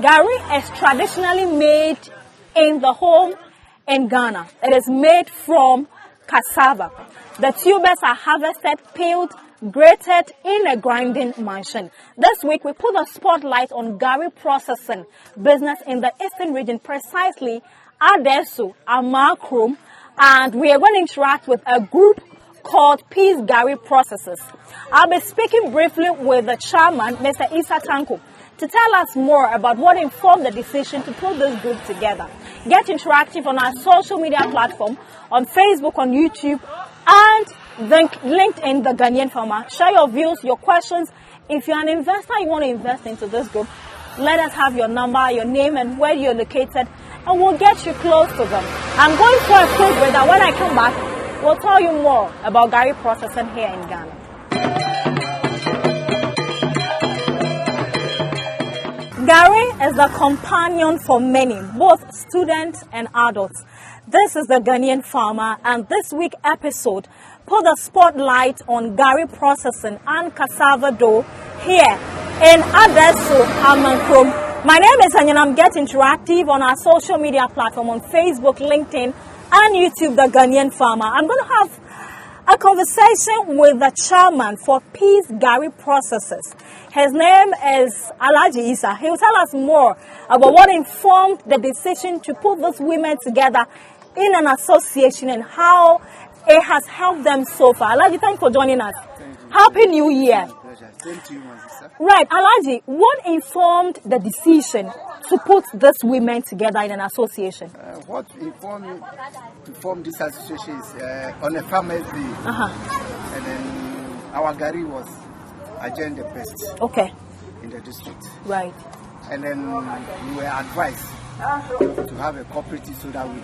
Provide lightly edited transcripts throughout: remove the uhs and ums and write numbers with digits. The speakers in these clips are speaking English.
Gari is traditionally made in the home in Ghana. It is made from cassava. The tubers are harvested, peeled, grated in a grinding machine. This week, we put a spotlight on Gari Processing business in the Eastern region, precisely Adesu, Amakrum, and we are going to interact with a group called Peace Gari Processors. I'll be speaking briefly with the chairman, Mr. Issa Tanko, to tell us more about what informed the decision to put this group together. Get interactive on our social media platform, on Facebook, on YouTube, and then LinkedIn, the Ghanaian Farmer. Share your views, your questions. If you're an investor, you want to invest into this group, let us have your number, your name, and where you're located, and we'll get you close to them. I'm going for a quick break, and when I come back, we'll tell you more about Gari Processing here in Ghana. Gari is the companion for many, both students and adults. This is the Ghanaian Farmer, and this week's episode put the spotlight on Gari Processing and cassava dough here in Adesu, Amankrom. My name is Anya, and I'm Get Interactive on our social media platform on Facebook, LinkedIn, and YouTube, the Ghanaian Farmer. I'm going to have a conversation with the chairman for Peace Gari Processors. His name is Alhaji Issa. He will tell us more about what informed the decision to put these women together in an association and how it has helped them so far. Alhaji, thanks for joining us. Happy New Year. Pleasure. Same to you, my sister. Right, Alhaji, what informed the decision to put these women together in an association? What informed me to form this association is on a farmer's day. And then our Gari was adjourned the best in the district. Right. And then we were advised to have a cooperative so that we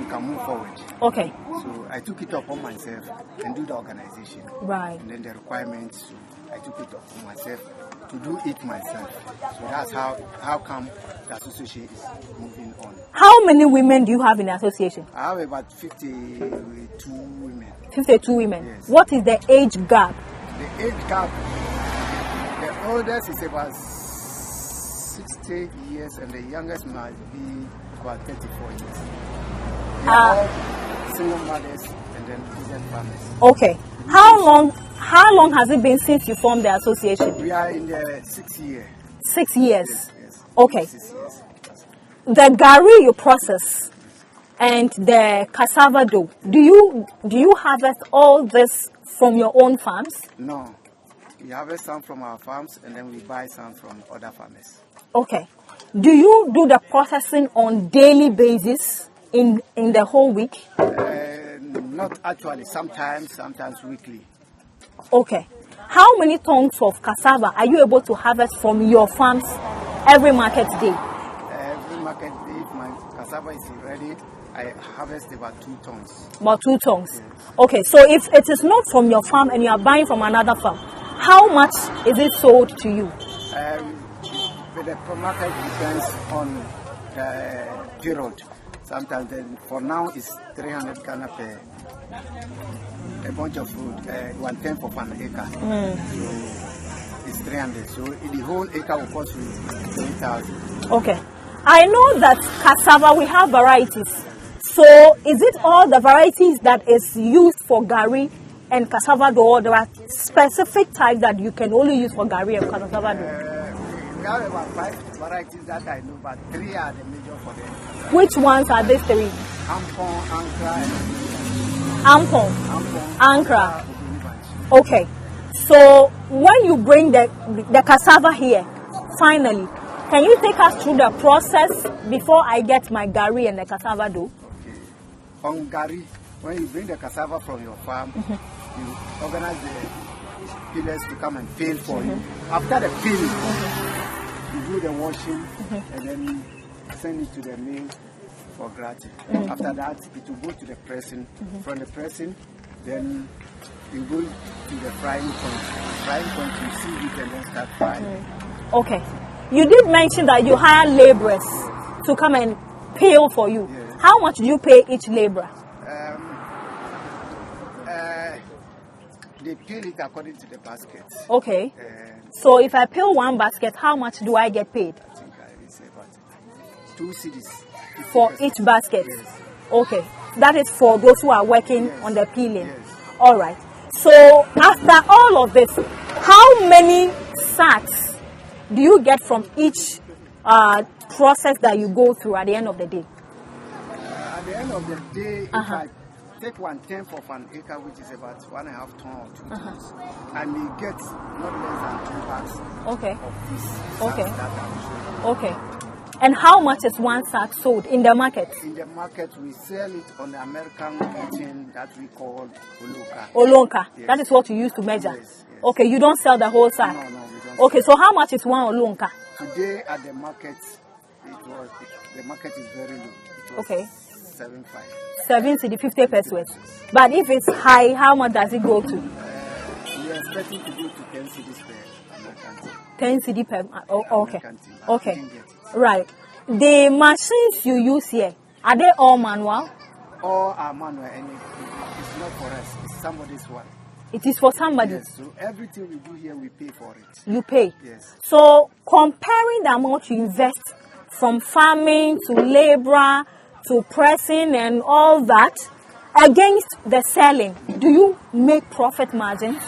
can move forward. Okay. So I took it upon myself and do the organization. Right. And then the requirements, so I took it upon myself to do it myself. So that's how come the association is moving on. How many women do you have in the association? I have about 52 women. 52 women. Yes. What is the age gap? The age gap, the oldest is about 60 years and the youngest might be about 34 years. They are all single mothers and then peasant farmers. Okay. How long has it been since you formed the association? We are in the 6th year. 6 years. Yes. Okay. 6 years. The Gari you process and the cassava dough, do you harvest all this from your own farms? No. We harvest some from our farms and then we buy some from other farmers. Okay. Do you do the processing on daily basis in the whole week? Not actually. Sometimes weekly. Okay. How many tons of cassava are you able to harvest from your farms every market day? Every market day, if my cassava is ready, I harvest about 2 tons. About 2 tons. Yes. Okay. So if it is not from your farm and you are buying from another farm, how much is it sold to you? But the market depends on the period. Sometimes, for now, it's 300 Ghana per a bunch of fruit, 1/10 of an acre. So it's 300. So the whole acre will cost you 3,000. Okay. I know that cassava, we have varieties. So is it all the varieties that is used for Gari and cassava dough, or there are specific types that you can only use for Gari and cassava dough? We have about 5 varieties that I know, but 3 are the major for them. Which ones are these 3? Ampon, Ankara, Ampon, Ankara. Okay. So when you bring the cassava here, finally, can you take us through the process before I get my Gari and the cassava dough? Okay. On Gari, when you bring the cassava from your farm, you organize the peelers to come and peel for you. After the peeling, you do the washing and then send it to the mill for grating. After that, it will go to the pressing. From the pressing, then you go to the frying point. Frying point, you sieve it and then start frying. Okay. You did mention that you hire laborers to come and peel for you. Yes. How much do you pay each laborer? They peel it according to the basket. Okay. So if I peel one basket, how much do I get paid? I think I will say about 2 cedis. For each basket? Yes. Okay. That is for those who are working Yes. on the peeling? Yes. All right. So after all of this, how many sacks do you get from each process that you go through at the end of the day? At the end of the day, if I take 1/10 of an acre, which is about 1.5 ton or 2 tons, I may get not less than 2 bags Okay. of this. Okay. That I'm showing. Okay. And how much is one sack sold in the market? In the market, we sell it on the American chain that we call Olonka. Olonka. Yes. That is what you use to measure. Yes, yes. Okay, you don't sell the whole sack. No, we don't. Okay, so how much is one Olonka? Today at the market, the market is very low. It was Okay. 7.5. 7 cedi, 50 pesos. But if it's high, how much does it go to? We are expecting to go to 10 cedis per American team. 10 cedi per. Okay. American team. I Okay. didn't get it. Right. The machines you use here, are they all manual? All our manual, and it's not for us. It's somebody's one. It is for somebody. Yes. So everything we do here, we pay for it. You pay. Yes. So comparing the amount you invest from farming to labor to pressing and all that against the selling, do you make profit margins?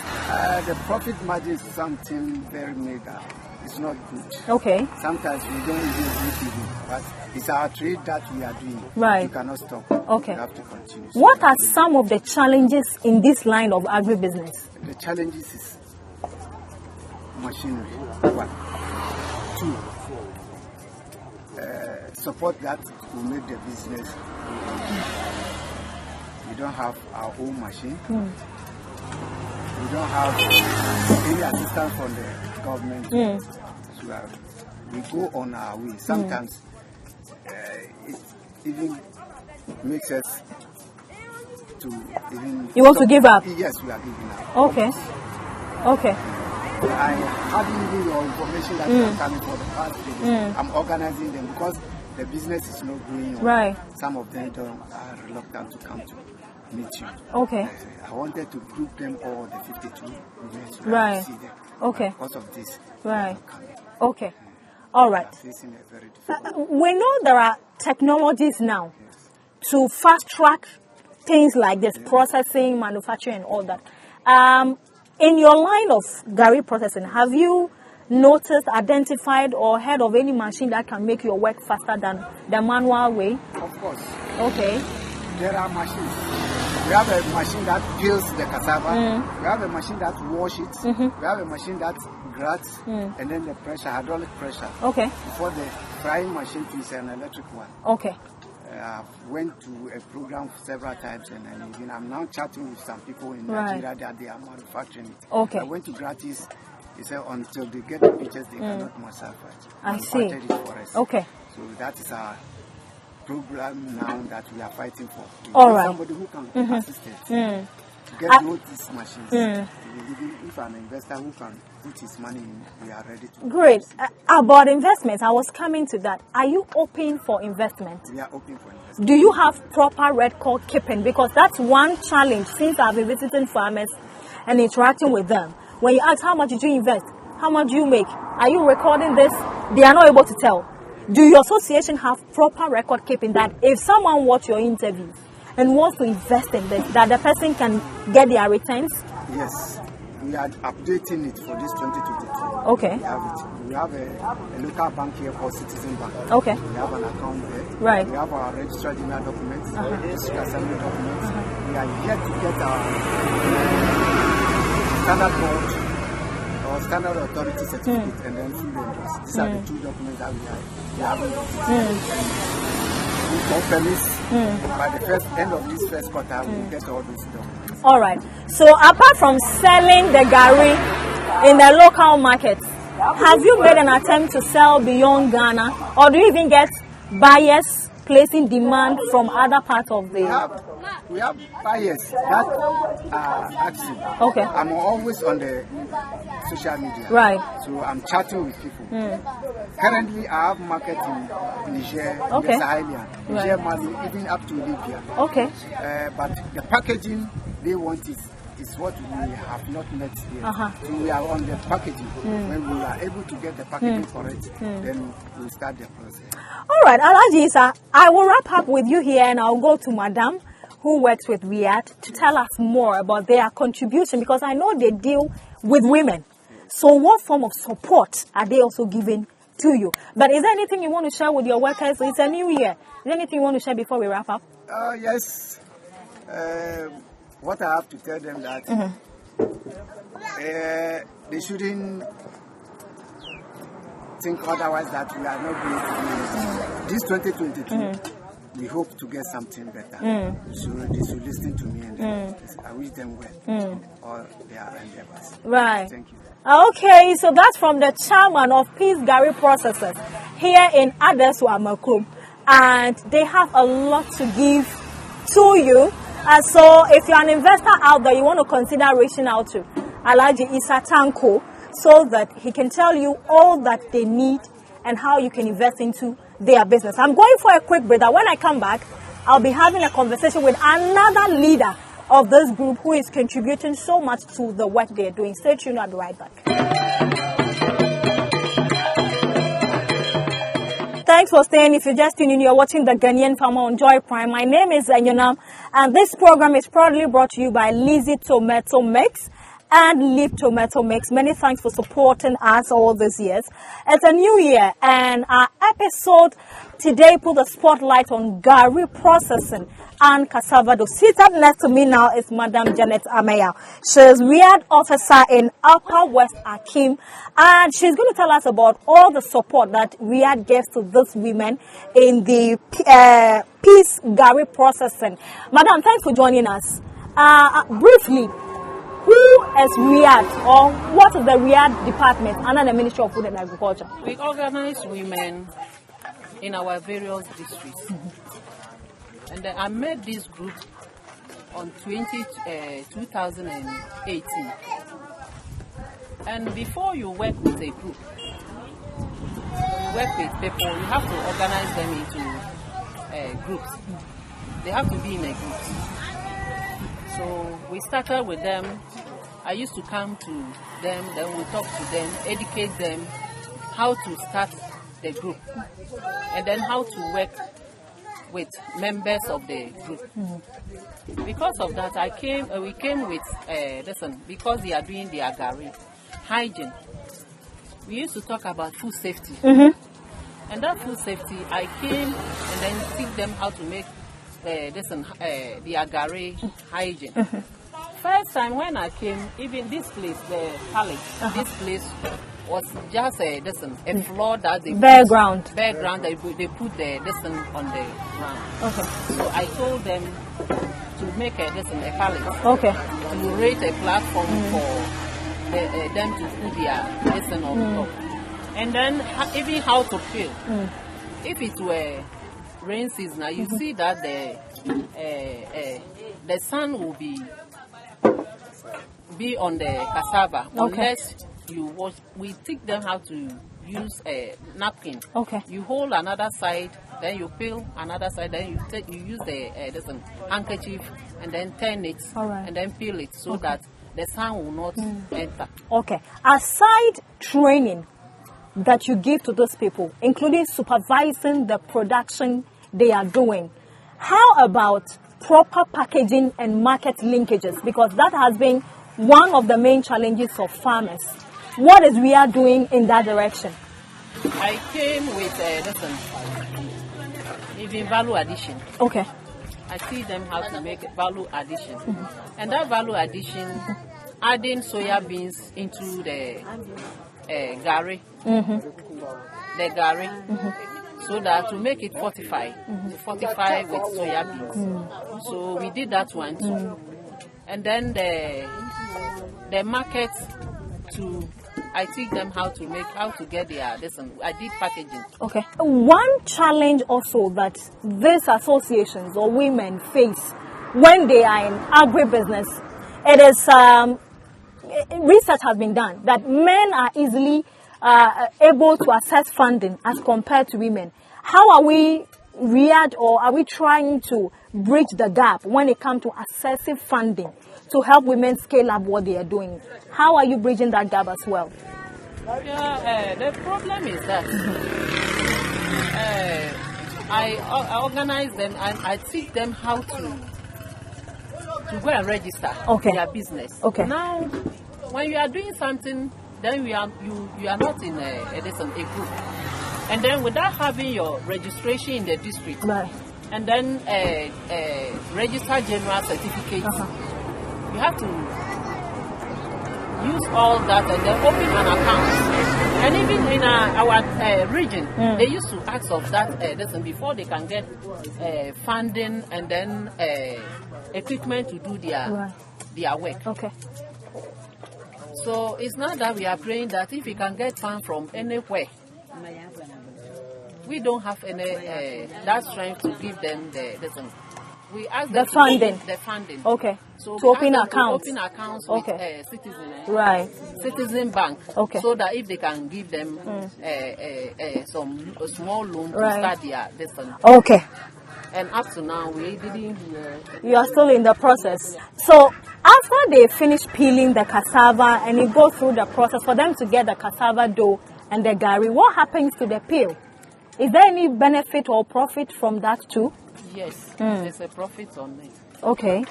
The profit margin is something very mega. It's not good. Okay. Sometimes we don't even break even, but it's our trade that we are doing. Right. You cannot stop. Okay. You have to continue. What are some of the challenges in this line of agribusiness? The challenges is machinery. 1. 2. Support that will make the business. We don't have our own machine. We don't have any assistance from the government. So we go on our way. Sometimes it even makes us to even. You want to give up? Yes, we are giving up. Okay. Okay. I have even your information that you are coming for the past 3 days. I'm organizing them because the business is not going on. Right. Some of them are reluctant to come to meet you. Okay. I wanted to group them all, the 52 women, so Right. I see them. Okay. Because of this, Right. they are not coming. Okay. All We right. are facing a very difficult. We know there are technologies now to fast track things like this, processing, manufacturing, and all that. In your line of Gari Processing, have you noticed, identified, or heard of any machine that can make your work faster than the manual way? Of course, Okay. there are machines. We have a machine that peels the cassava. We have a machine that washes it. We have a machine that grates, and then the pressure, hydraulic pressure. Okay. Before the frying machine is an electric one. Okay. I went to a program several times, and even I'm now chatting with some people in Right. Nigeria that they are manufacturing it. Okay. I went to gratis. He said until they get the pictures, they cannot manufacture it. I see. Manufacture it for us. Okay. So that is our program now that we are fighting for. We All need right. Somebody who can assist it. To get both these machines. Even if an investor who can put his money in, we are ready to. Great. About investment, I was coming to that. Are you open for investment? We are open for investment. Do you have proper record keeping? Because that's one challenge since I've been visiting farmers and interacting with them. When you ask how much did you invest, how much do you make, are you recording this? They are not able to tell. Do your association have proper record keeping that if someone watch your interview and wants to invest in this, that the person can get their returns? Yes. We are updating it for this 2023. Okay. We have it. We have a local bank here called Citizen Bank. Okay. We have an account there. Right. We have our registered general documents, district assembly documents. We are yet to get our standard board or standard authority certificate and then food vendors. These are the 2 documents that we have. We open this. By the end of this first quarter, we will get all those documents. All right. So apart from selling the Gari in the local markets, have you made an attempt to sell beyond Ghana, or do you even get buyers placing demand from other parts of the? We have buyers that are active. Okay. I'm always on the social media. Right. So I'm chatting with people. Currently, I have market in Niger, Okay. the Sahelian, Niger, Mali, even up to Libya. Okay. But the packaging they want is is what we have not met yet. So we are on the packaging. When we are able to get the packaging correct, then we'll start the process. All right, Alhaji Isa, I will wrap up with you here and I'll go to Madam, who works with Riyadh, to tell us more about their contribution, because I know they deal with women. So what form of support are they also giving to you? But is there anything you want to share with your workers? It's a new year. Is there anything you want to share before we wrap up? Yes. What I have to tell them that they shouldn't think otherwise, that we are not going to do this 2022. We hope to get something better. So they should listen to me, and I wish them well all their endeavors. Right. Thank you. Okay, so that's from the chairman of Peace Gari Processing here in Adesua, and they have a lot to give to you. So if you're an investor out there, you want to consider reaching out to Alhaji Isa Tanko, so that he can tell you all that they need and how you can invest into their business. I'm going for a quick break. When I come back, I'll be having a conversation with another leader of this group who is contributing so much to the work they're doing. Stay tuned, I'll be right back. Thanks for staying. If you're just tuning in, you're watching the Ghanaian Farmer on Joy Prime. My name is Zanyonam, and this program is proudly brought to you by Lizzie Tomato Mix and Leaf Tomato Mix. Many thanks for supporting us all these years. It's a new year, and our episode today put the spotlight on Gari Processing and cassava dough. Seated next to me now is Madam Janet Ameya. She's Riyadh officer in Upper West Akim, and she's going to tell us about all the support that Riyadh gives to these women in the Peace Gari Processing. Madam, thanks for joining us. Briefly, who is Riyadh, or what is the Riyadh department under the Ministry of Food and Agriculture? We organize women in our various districts. And I made this group on 2018. And before you work with a group, you work with people, you have to organize them into groups. They have to be in a group. So we started with them. I used to come to them, then we talk to them, educate them how to start the group, and then how to work with members of the group. Because of that, we came with, because they are doing their Gari, hygiene. We used to talk about food safety. And that food safety, I came and then teach them how to make their Gari hygiene. First time when I came, even this place, the college, this place was just a floor that they bare ground. They put the on the ground. Okay. So I told them to make a pallet. Okay. To raise a platform for them to put their on top. And then even how to fill. If it were rain season, you see that the sun will be on the cassava unless you wash. We teach them how to use a napkin. Okay. You hold another side, then you peel another side, then you use the handkerchief and then turn it and then peel it so that the sun will not enter. Okay. Aside training that you give to those people, including supervising the production they are doing, how about proper packaging and market linkages? Because that has been one of the main challenges of farmers. What is we are doing in that direction? I came with even value addition. Okay. I teach them how to make value addition. And that value addition, adding soya beans into the Gari. The Gari. So that to make it fortified, to fortify with soya beans. So we did that one too. And then the market I teach them how to get their I did packaging. Okay. One challenge also that these associations or women face when they are in agribusiness, it is research has been done that men are easily able to access funding as compared to women. How are we are we trying to bridge the gap when it comes to accessing funding to help women scale up what they are doing? How are you bridging that gap as well? Yeah, the problem is that I organize them and I teach them how to go and register their business. Okay. Now, when you are doing something, then you are not in a group, and then without having your registration in the district, right, and then register general certificate, you have to use all that and then open an account. And even in our region, they used to ask of that before they can get funding and then equipment to do their work. Okay. So it's not that we are praying that if we can get funds from anywhere, we don't have any that strength to give them we ask them the funding. Okay. So to open accounts. Open accounts with Citizen. Right. Citizen Bank. Okay. So that if they can give them a small loan to start their lesson. Okay. And up to now, we didn't. You are still in the process. So after they finish peeling the cassava and you go through the process for them to get the cassava dough and the gari, what happens to the peel? Is there any benefit or profit from that too? Yes, there's a profit on it. Okay.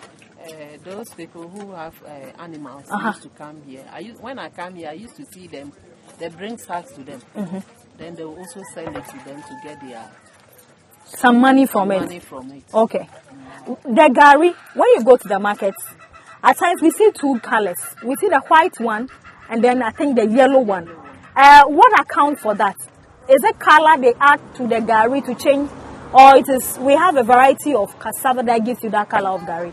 Those people who have animals used to come here. When I come here, I used to see them. They bring sacks to them. Then they will also sell it to them to get some money from it. Okay. The gari, when you go to the market, at times we see two colors. We see the white one and then I think the yellow one. What accounts for that? Is it color they add to the gari to change, or it is we have a variety of cassava that gives you that color of gari?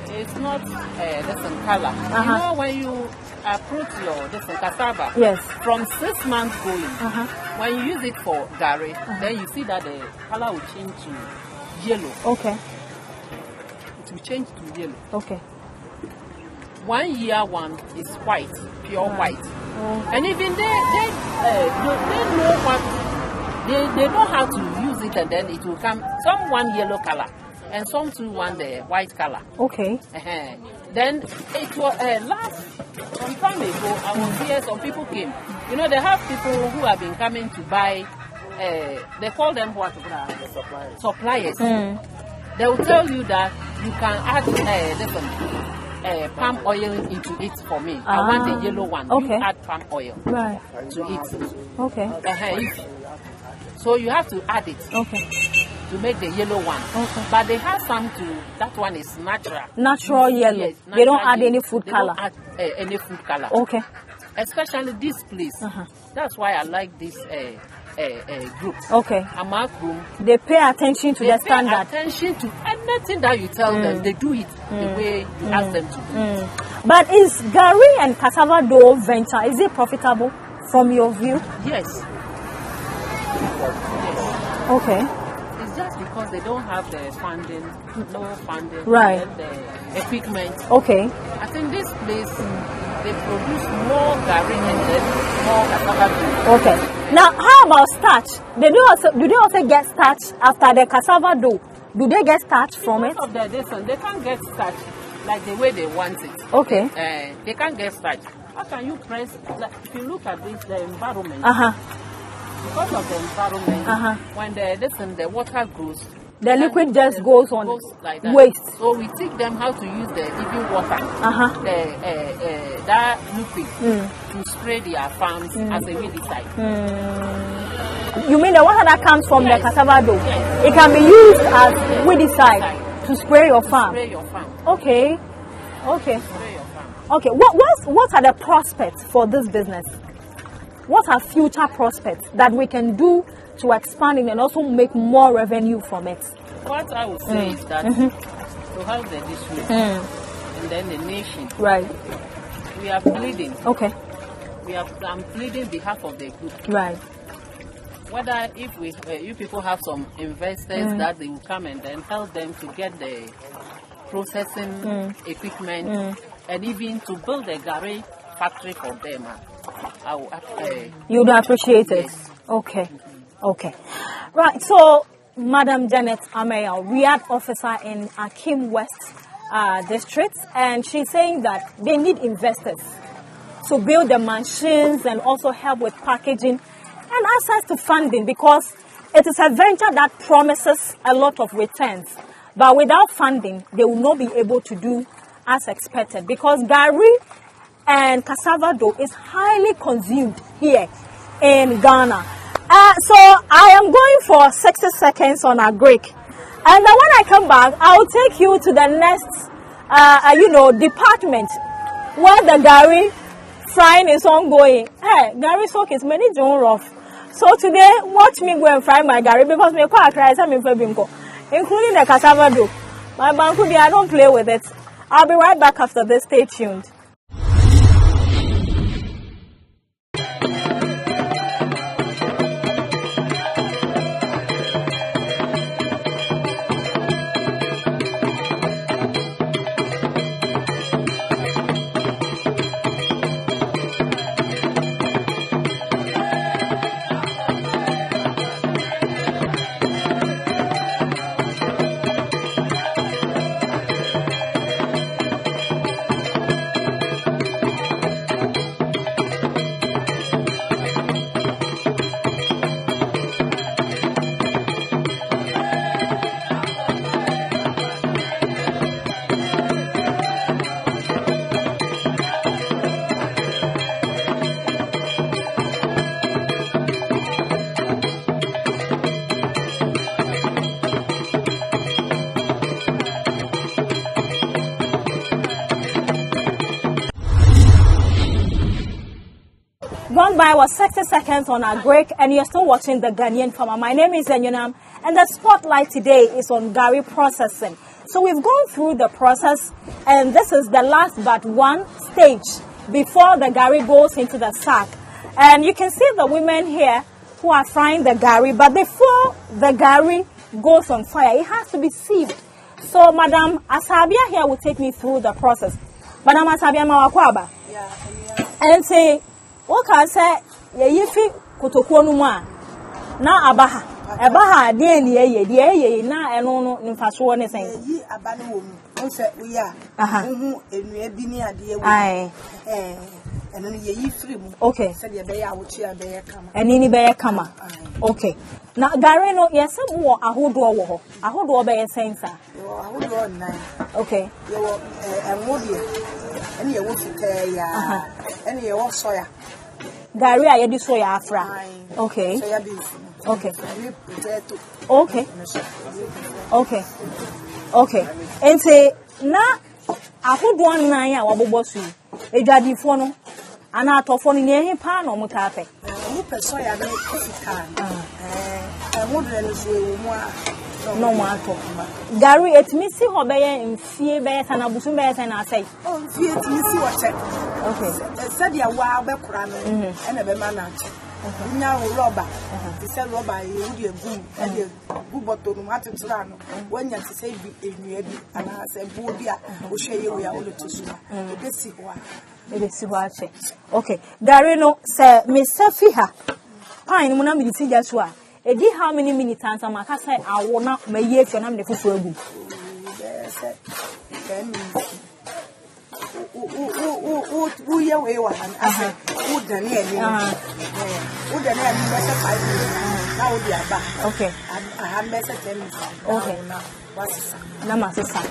It's not different color. You know, when you approach your different cassava, yes, from 6 months going, when you use it for gari, then you see that the color will change to yellow. Okay. It will change to yellow. Okay. 1 year one is white, pure white. And even they know what they know how to use it, and then it will come some one yellow color and some two one the white color. Okay. Then it was some time ago I was here, some people came. You know, they have people who have been coming to buy they call them what? Suppliers. They will tell you that you can add palm oil into it for me. I want the yellow one. Okay. You add palm oil to it. Okay. So you have to add it. Okay. To make the yellow one. Okay. But they have some that one is natural. Natural yellow. Yes, natural. They don't add any food color. Don't add any food color. Okay. Especially this place. That's why I like this group. Okay. Amak room. They pay attention to the standard. They pay attention to anything that you tell them. They do it the way you ask them to do it. But is gari and cassava dough venture, is it profitable from your view? Yes. Okay. It's just because they don't have the funding, no funding, right, and the equipment. Okay. I think this place, they produce more gari and then more cassava dough. Okay. Now, how about starch? Do they also get starch after the cassava dough? Do they get starch from it? Of their distance, they can't get starch like the way they want it. Okay. They can't get starch. How can you press? Like, if you look at this, the environment. Because of the environment, when the water goes, the liquid just goes on like that. Waste. So we teach them how to use the living water, that liquid, to spray their farms as a weedicide. You mean the water that comes from the cassava dough? Yes. It can be used as weedicide to spray your farm. Spray your farm. Okay. Okay. Spray your farm. Okay. What are the prospects for this business? What are future prospects that we can do to expand it and also make more revenue from it? What I would say is that to help the district and then the nation, right? We are pleading. Okay. I'm pleading behalf of the group. Right. Whether if you people have some investors that they will come and then help them to get the processing equipment and even to build a gari factory for them. You'd appreciate it. Yes. Okay. Okay. Right. So, Madam Janet Ameya, Riyadh officer in Akim West districts, and she's saying that they need investors to build the machines and also help with packaging and access to funding, because it is a venture that promises a lot of returns. But without funding, they will not be able to do as expected, because Gari and cassava dough is highly consumed here in Ghana. So I am going for 60 seconds on a break. And then when I come back, I will take you to the next, department where the Gari frying is ongoing. Hey, Gari soak is many John rough. So today, watch me go and fry my Gari, because me quite cry some including the cassava dough. My banku, I don't play with it. I'll be right back after this. Stay tuned. Gone by was 60 seconds on our break, and you're still watching The Ghanaian Farmer. My name is Zenyonam, and the spotlight today is on Gari Processing. So we've gone through the process, and this is the last but one stage before the Gari goes into the sack. And you can see the women here who are frying the Gari, but before the Gari goes on fire, it has to be sieved. So Madam Asabia here will take me through the process. Madam Asabia Mawakwaba. And say, what can I say? Ye fi kotokuo no mu a na abaha de ye na eno no mfaso ne sen yi aba no wo mu onse we a hu enua bi ni ade wo eno no ye yi free mu okay se de be ya wochi abe ye kama eni ni be ye kama okay na Gari no yese wo ahodo wo ho ahodo be ye sen sa ahodo 9 okay ye wo enwodie eni ye wo fitaya ya eni ye wo soya Gari a yedi soya afra. Okay. Soya beef. Okay. Okay. Okay. Okay. And say na ahodo anan ya wabobosu. Edwadifo no ana atofo no ne he pa no mutape. Mu pe soya be fita. Ahodo no so mu a no mo ato. Gari etimi si ho be ye mfie be sana busu be sana asai. Oh mfie etimi si wo check. Okay. Said ya wa be kura no e na be ma na che. Nya wo rubber. Ti se rubber e wo de gu e de gu bottle no atutura no. Wanya ti se bi enua bi ana se bu bi a wo hwe ye wo ya wo le to so. E be si ho a. E be si ho a che. Okay. Gari no se me safi ha. Pan mu na me ti ja so a. Edi how many minutes answer maka say awo na maye fi na me fufu agu. 10 minutes. Uye we wa ase udane ani udane ani be 5 minutes na odi aba okay be 10 minutes okay na wasisa na masisa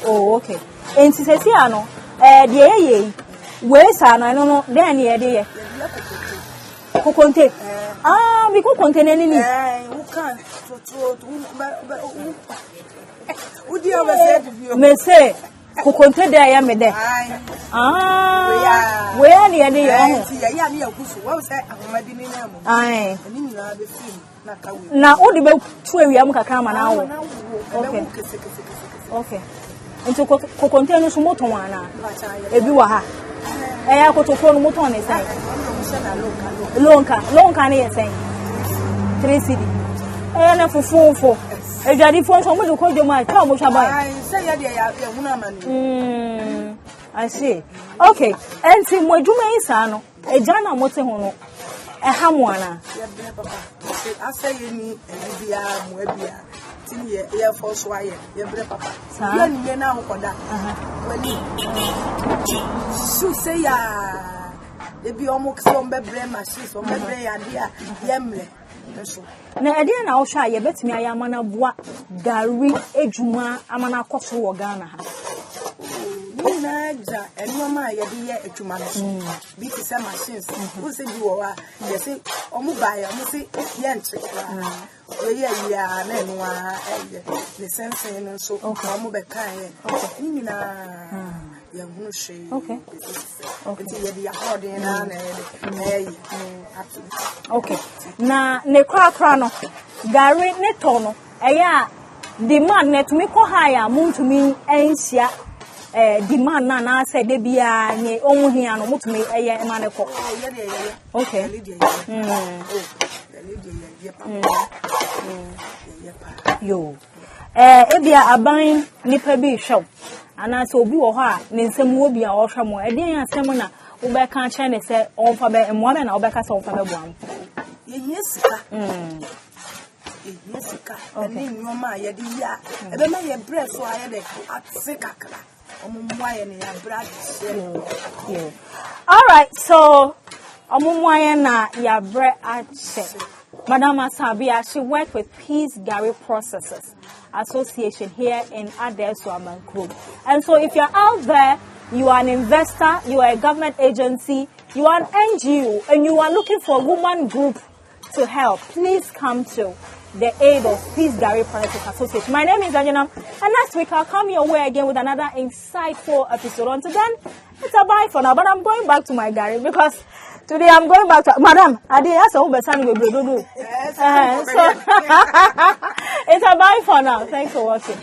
oh okay enti sesi ano de ye we sa na no den ye de ye kokonte bi kokonte nani ni u kan to udi over said me say kokonte de ya me de we are near the ya ni akusu wa say ahomadi ni na mo ani nyina be film na ka we na o de be tu awia mu kakra ma na wo okay okay ento kokonte no so moton ana ebi wa ha ya kotofo no moton ne sai lonka ne yesen 3 cd na fufu Edwadifo so mo de ko joma ta mo hwa ba say ya de ya hu na manu I see. Okay. And see, my Juma is ano. A Jana Motehono. A Hamuana. I say you need a Mubia, in here, Air Force Wire, your brother papa. You're now Koda. So say, they be almost some bebre machines, or bebre idea, yemle. Na ade na wo hwa ye betimi ayamana boa gari ejuma amana koso wo Ghana ha na ja enoma ye de ye ejuma no bi ti se machines wo se bi wo wa ye se omu ba ye omu se ye ntre we ye ya na enu a the sense no so omu be kan ye ni na ye hunu she okay ye bi ya holding na okay na ne kra no gari ne to no eya demand net me ko higher muntumi ensia demand na say de bia nye omu hia no mutumi eye ma ne ko okay yo ebia aban nipa bi hwew ana so obi wo ho a ne nsem wo bia wo hwe mo eden asem na wo be kan che ne se onfa be mo na wo be ka se onfa be boam yesika yesika eni nyoma ye de ya ebe ma ye bread so aye de atsekakra omumwaye ne ya bread all right so omumwaye na ya bread atse Madam Asabia, she worked with Peace Gari Processing Association here in Adesuaman Group. And so if you're out there, you are an investor, you are a government agency, you are an NGO, and you are looking for a woman group to help, please come to the aid of Peace Gari Processing Association. My name is Anjanam, and next week I'll come your way again with another insightful episode. Until then, it's a bye for now, but I'm going back to my Gari because today I'm going back to Madam. I did ask who besan we do. So it's a bye for now. Thanks for watching.